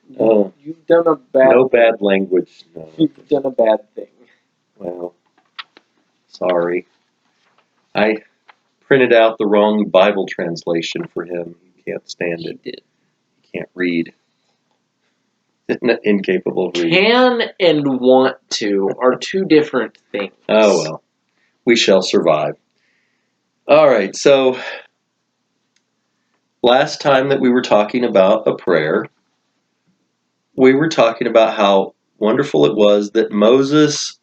You've done a bad. No bad language. No. You've done a bad thing. Well, sorry. I printed out the wrong Bible translation for him. He can't stand it. He did. He can't read. Incapable of reading. Can and want to are two different things. Oh, well. We shall survive. All right, so last time that we were talking about a prayer, we were talking about how wonderful it was that Moses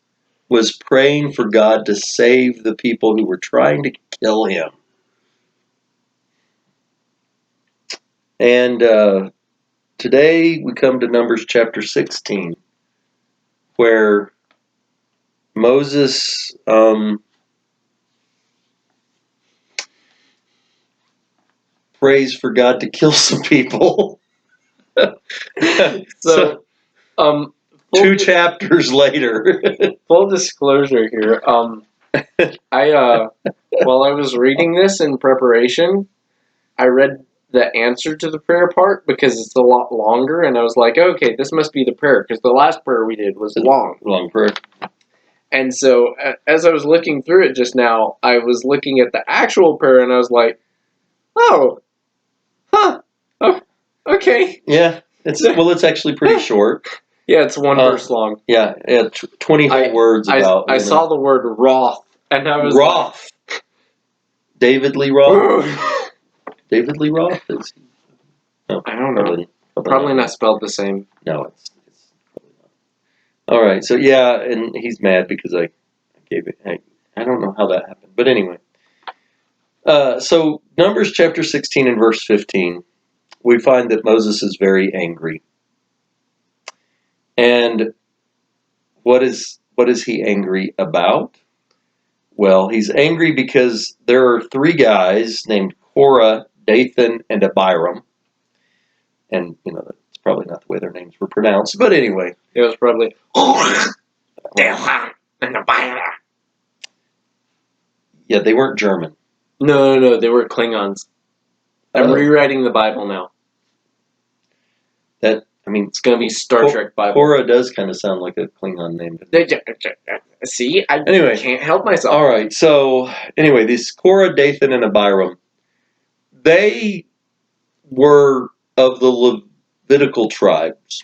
was praying for God to save the people who were trying to kill him. And today we come to Numbers chapter 16, where Moses prays for God to kill some people. So, two chapters later. Full disclosure here. I while I was reading this in preparation, I read the answer to the prayer part because it's a lot longer, and I was like, okay, this must be the prayer because the last prayer we did was long. Long prayer. And so, as I was looking through it just now, I was looking at the actual prayer, and I was like, oh, okay. Yeah, it's actually pretty short. Yeah, it's one verse long. Yeah, 20 whole words about. I saw the word Roth, and I was Roth. Like, David Lee Roth. David Lee Roth is. No, I don't know. Probably not spelled the same. No, it's probably not. All right, so yeah, and he's mad because I gave it. I don't know how that happened, but anyway. So Numbers chapter 16 and verse 15, we find that Moses is very angry. And what is he angry about? Well, he's angry because there are three guys named Korah, Dathan, and Abiram. And, that's probably not the way their names were pronounced. But anyway. It was probably Dathan and Abiram. Yeah, they weren't German. No, they were Klingons. I'm rewriting the Bible now. It's going to be Star Trek Bible. Korah does kind of sound like a Klingon name. See? Anyway, can't help myself. All right, so anyway, these Korah, Dathan, and Abiram, they were of the Levitical tribes,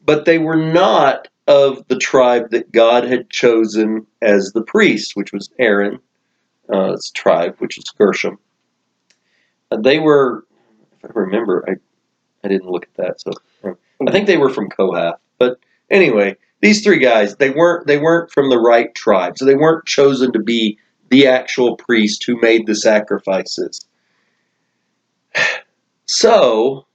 but they were not of the tribe that God had chosen as the priest, which was Aaron's tribe, which is Gershom. They were, if I remember, I didn't look at that, so I think they were from Kohath. But anyway, these three guys, they weren't from the right tribe, so they weren't chosen to be the actual priest who made the sacrifices. So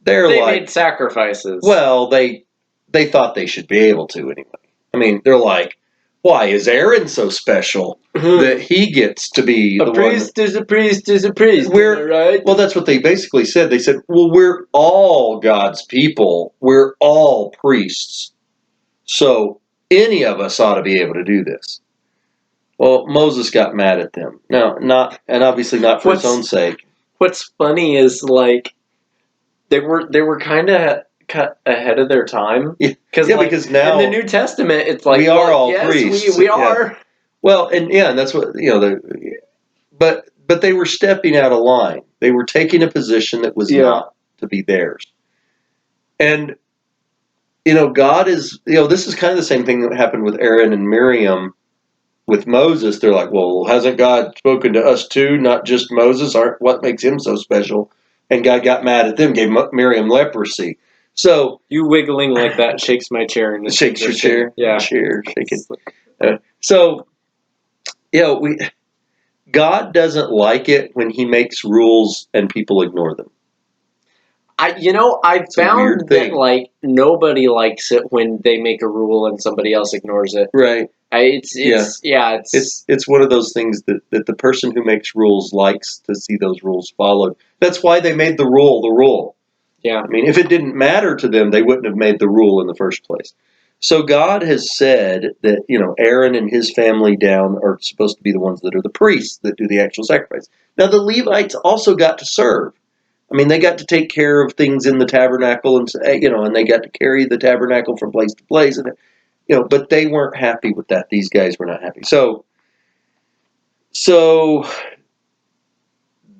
they made sacrifices. Well, they thought they should be able to anyway. I mean, they're like, why is Aaron so special that he gets to be a priest is a priest is a priest? Right? Well, that's what they basically said. They said, well, we're all God's people. We're all priests. So any of us ought to be able to do this. Well, Moses got mad at them. No, obviously not for his own sake. What's funny is they were kind of cut ahead of their time. Because now in the New Testament, it's like we are all priests. We are. Yeah. Well, and that's what but they were stepping out of line. They were taking a position that was not to be theirs. And God is this is kind of the same thing that happened with Aaron and Miriam with Moses. They're like, well, hasn't God spoken to us too, not just Moses? What makes him so special? And God got mad at them, gave Miriam leprosy. So you wiggling like that shakes my chair. And shakes your chair. Yeah, chair shaking. So God doesn't like it when He makes rules and people ignore them. I found that nobody likes it when they make a rule and somebody else ignores it. Right. It's one of those things that the person who makes rules likes to see those rules followed. That's why they made the rule the rule. Yeah. I mean, if it didn't matter to them, they wouldn't have made the rule in the first place. So God has said that, Aaron and his family down are supposed to be the ones that are the priests that do the actual sacrifice. Now, the Levites also got to serve. I mean, they got to take care of things in the tabernacle, and and they got to carry the tabernacle from place to place, and but they weren't happy with that. These guys were not happy. So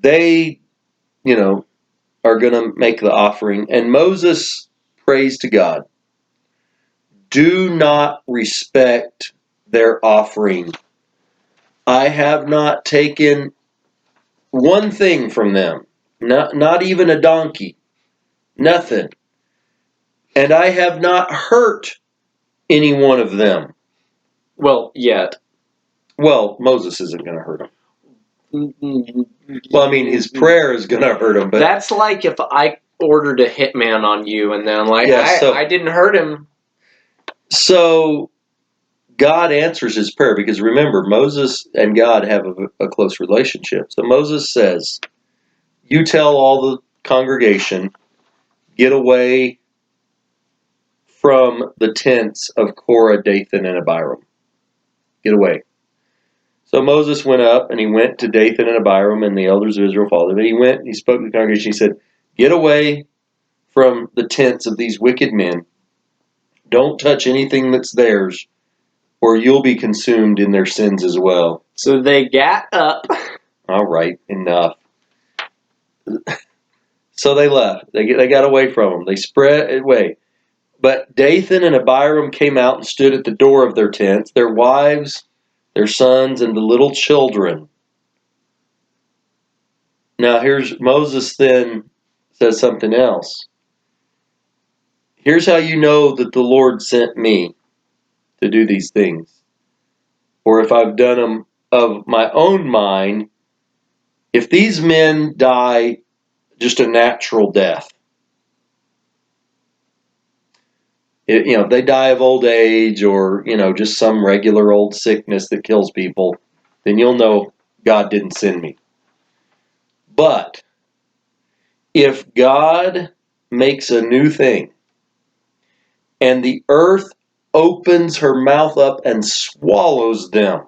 they, are going to make the offering, and Moses prays to God, do not respect their offering. I have not taken one thing from them, not even a donkey, nothing. And I have not hurt any one of them. Well, yet. Well, Moses isn't going to hurt them. Well, I mean, his prayer is going to hurt him. But that's like if I ordered a hitman on you and then I'm like, I didn't hurt him. So God answers his prayer because remember, Moses and God have a close relationship. So Moses says, you tell all the congregation, get away from the tents of Korah, Dathan, and Abiram. Get away. So Moses went up, and he went to Dathan and Abiram, and the elders of Israel followed him. And he went, and he spoke to the congregation. He said, get away from the tents of these wicked men. Don't touch anything that's theirs, or you'll be consumed in their sins as well. So they got up. All right, enough. So they left. They got away from them. They spread away. But Dathan and Abiram came out and stood at the door of their tents, their wives, their sons, and the little children. Now here's Moses then says something else. Here's how you know that the Lord sent me to do these things. Or if I've done them of my own mind, if these men die just a natural death, if they die of old age or, just some regular old sickness that kills people, then you'll know God didn't send me. But if God makes a new thing and the earth opens her mouth up and swallows them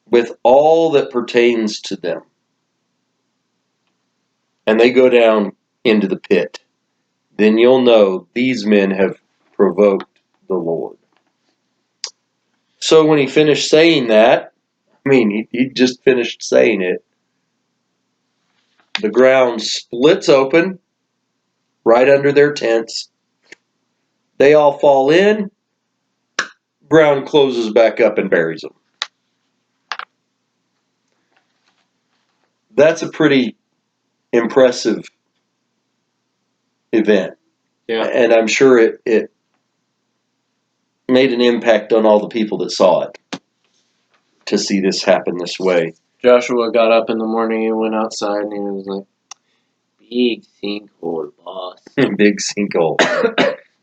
with all that pertains to them, and they go down into the pit, then you'll know these men have provoked the Lord. So when he finished saying that, he just finished saying it, the ground splits open right under their tents. They all fall in. Ground closes back up and buries them. That's a pretty impressive event. Yeah. And I'm sure it made an impact on all the people that saw it to see this happen this way. Joshua got up in the morning and went outside and he was like, big sinkhole, boss. Big sinkhole.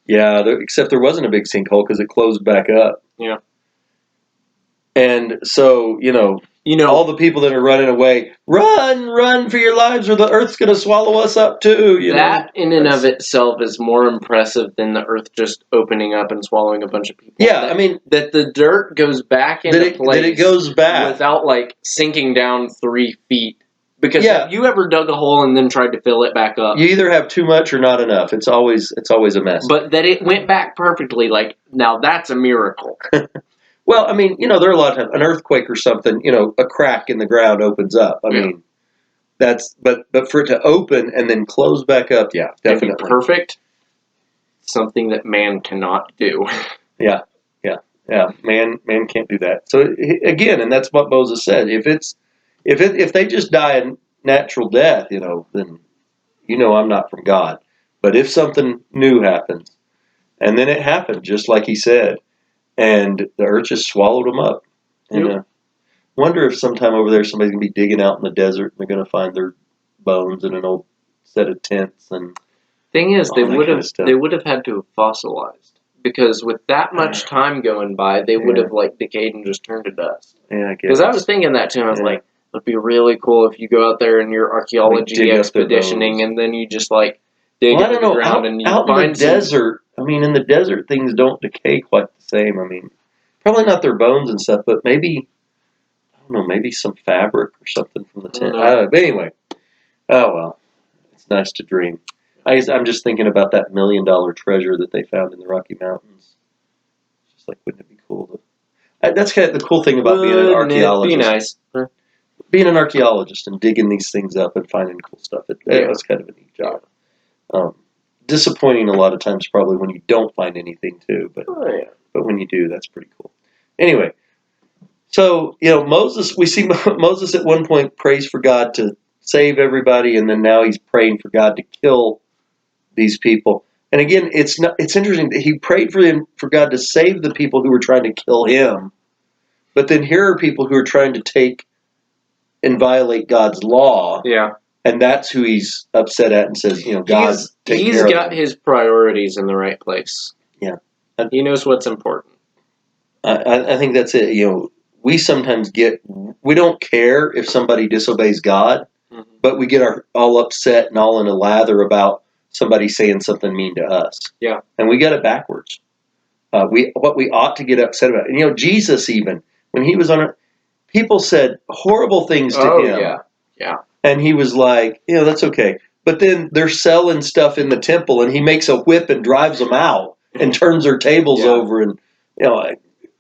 Yeah, except there wasn't a big sinkhole because it closed back up. Yeah. And so, all the people that are running away, run for your lives or the earth's going to swallow us up too. That in and of itself is more impressive than the earth just opening up and swallowing a bunch of people. Yeah, that the dirt goes back into place. That it goes back. Without sinking down 3 feet. Because have you ever dug a hole and then tried to fill it back up? You either have too much or not enough. It's always a mess. But that it went back perfectly, now that's a miracle. Well, there are a lot of times, an earthquake or something, a crack in the ground opens up. That's, but for it to open and then close back up, yeah, definitely. And be perfect, something that man cannot do. Yeah, man can't do that. So again, and that's what Moses said, if they just die a natural death, then I'm not from God. But if something new happens, and then it happened just like he said, and the earth just swallowed them up. And wonder if sometime over there somebody's gonna be digging out in the desert and they're gonna find their bones in an old set of tents. And thing is, they would have had to have fossilized. Because with that much time going by, they would have decayed and just turned to dust. Yeah, I guess. Because I was thinking that too. I was like, it'd be really cool if you go out there and you're archaeology expeditioning, and then you just dig into the ground and you find in the desert. In the desert, things don't decay quite the same. Probably not their bones and stuff, but maybe, I don't know, maybe some fabric or something from the tent. Anyway, Oh well, it's nice to dream. I'm just thinking about that $1 million treasure that they found in the Rocky Mountains. Just like, wouldn't it be cool to? That's kind of the cool thing about being an Wouldn't it be archaeologist. nice? Huh? Being an archaeologist and digging these things up and finding cool stuff. Yeah. That's kind of a neat job. Disappointing a lot of times, probably when you don't find anything too. But Oh, yeah. but when you do, that's pretty cool. Anyway, so Moses. We see Moses at one point prays for God to save everybody, and then now he's praying for God to kill these people. And again, it's interesting that he prayed for God to save the people who were trying to kill him, but then here are people who are trying to take and violate God's law, Yeah. and that's who he's upset at and says, God, take he's care got of them. his priorities in the right place. Yeah. He knows what's important. I think that's it. We sometimes we don't care if somebody disobeys God, Mm-hmm. but we get all upset and all in a lather about somebody saying something mean to us. Yeah. And we get it backwards. What we ought to get upset about. And Jesus, even when he was on it, people said horrible things to him. Yeah. And he was like, that's okay. But then they're selling stuff in the temple, and he makes a whip and drives them out and turns their tables over and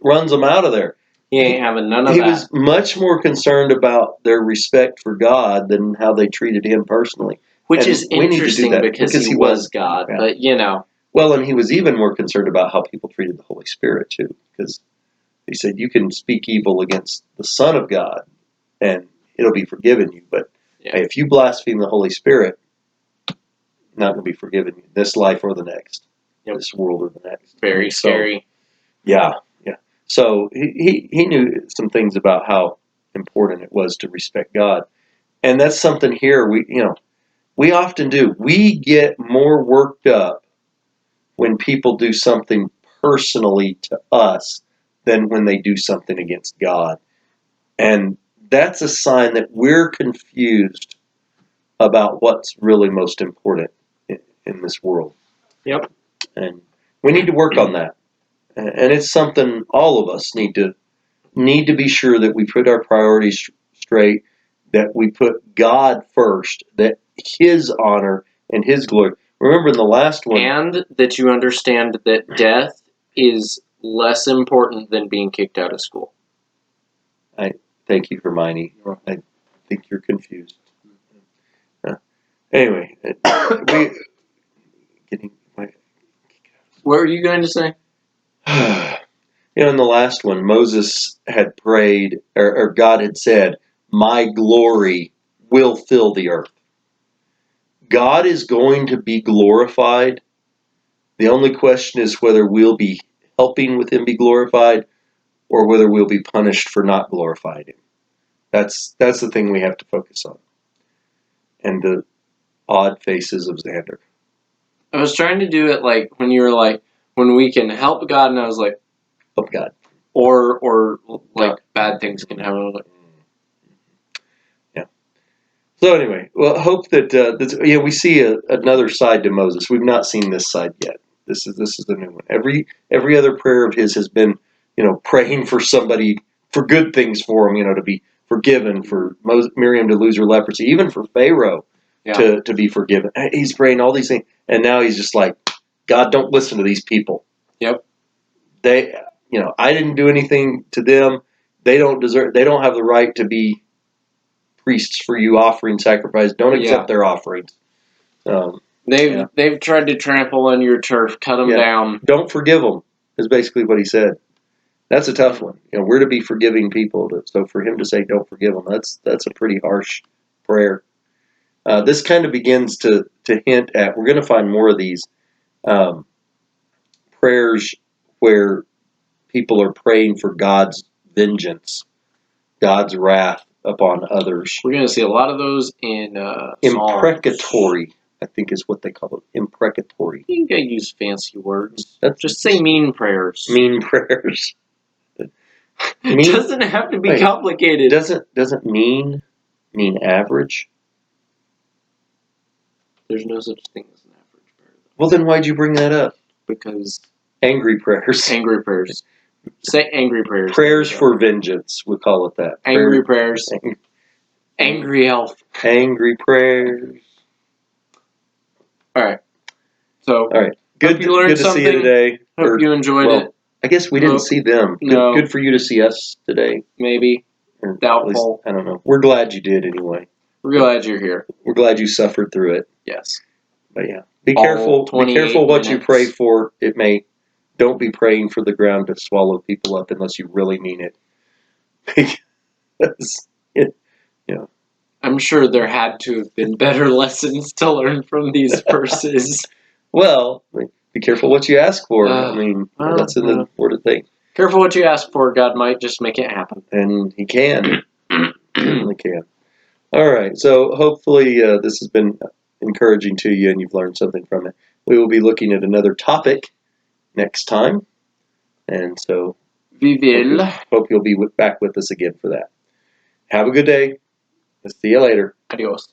runs them out of there. He ain't having none of He that. was much more concerned about their respect for God than how they treated him personally. Which And is we need to do interesting that because he was God. Yeah. But, Well, and he was even more concerned about how people treated the Holy Spirit, too. Because he said, you can speak evil against the Son of God, and it'll be forgiven you. But hey, if you blaspheme the Holy Spirit, not going to be forgiven you, this life or the next. Yep. This world or the next. Very scary. Yeah. So he knew some things about how important it was to respect God. And that's something here we often do. We get more worked up when people do something personally to us than when they do something against God. And that's a sign that we're confused about what's really most important in this world. Yep. And we need to work on that. And it's something all of us need to be sure that we put our priorities straight, that we put God first, that his honor and his glory. Remember in the last one. And that you understand that death is less important than being kicked out of school. Thank you, Hermione. I think you're confused. Anyway, What were you going to say? In the last one, Moses had prayed, or God had said, my glory will fill the earth. God is going to be glorified. The only question is whether we'll be helping with him be glorified or whether we'll be punished for not glorifying him. That's the thing we have to focus on. And the odd faces of Xander. I was trying to do it like when you were like, when we can help God, and I was like, help God. Or like bad things can happen. I was like, yeah. So anyway, well, hope that we see another side to Moses. We've not seen this side yet. This is the new one. Every other prayer of his has been, praying for somebody, for good things for him, to be forgiven, for Miriam to lose her leprosy, even for Pharaoh to be forgiven. He's praying all these things, and now he's just like, God, don't listen to these people. Yep. They, I didn't do anything to them. They don't deserve. They don't have the right to be priests for you offering sacrifice. Don't accept their offerings. They've tried to trample on your turf, cut them down. Don't forgive them is basically what he said. That's a tough one. We're to be forgiving people. So for him to say don't forgive them, that's a pretty harsh prayer. This kind of begins to hint at, we're going to find more of these prayers where people are praying for God's vengeance, God's wrath upon others. We're going to see a lot of those in imprecatory, Psalms. I think is what they call it. Imprecatory. You can use fancy words. Just say mean prayers. Mean prayers. It doesn't have to be complicated. Doesn't mean average? There's no such thing as an average prayer. Well, then why'd you bring that up? Because angry prayers. Angry prayers. Say angry prayers. Prayers for vengeance, we call it that. Angry prayers. Angry elf. Angry prayers. All right. So, All right. Good, Hope you learned good to see you something. today. hope you enjoyed well, it. I guess we didn't Nope. see them. No. Good for you to see us today. Maybe. Or at least, Doubtful. I don't know. We're glad you did anyway. We're glad you're here. We're glad you suffered through it. Yes. But yeah, be All careful. Be 28 careful what you minutes. pray for. It may. Don't be praying for the ground to swallow people up unless you really mean it. Because I'm sure there had to have been better lessons to learn from these verses. well, be careful what you ask for. I mean, well, that's an important thing. Careful what you ask for. God might just make it happen. And He can. Certainly can. All right. So hopefully this has been encouraging to you and you've learned something from it. We will be looking at another topic next time. And so We will. hope you'll be back with us again for that. Have a good day. See you later. Adios.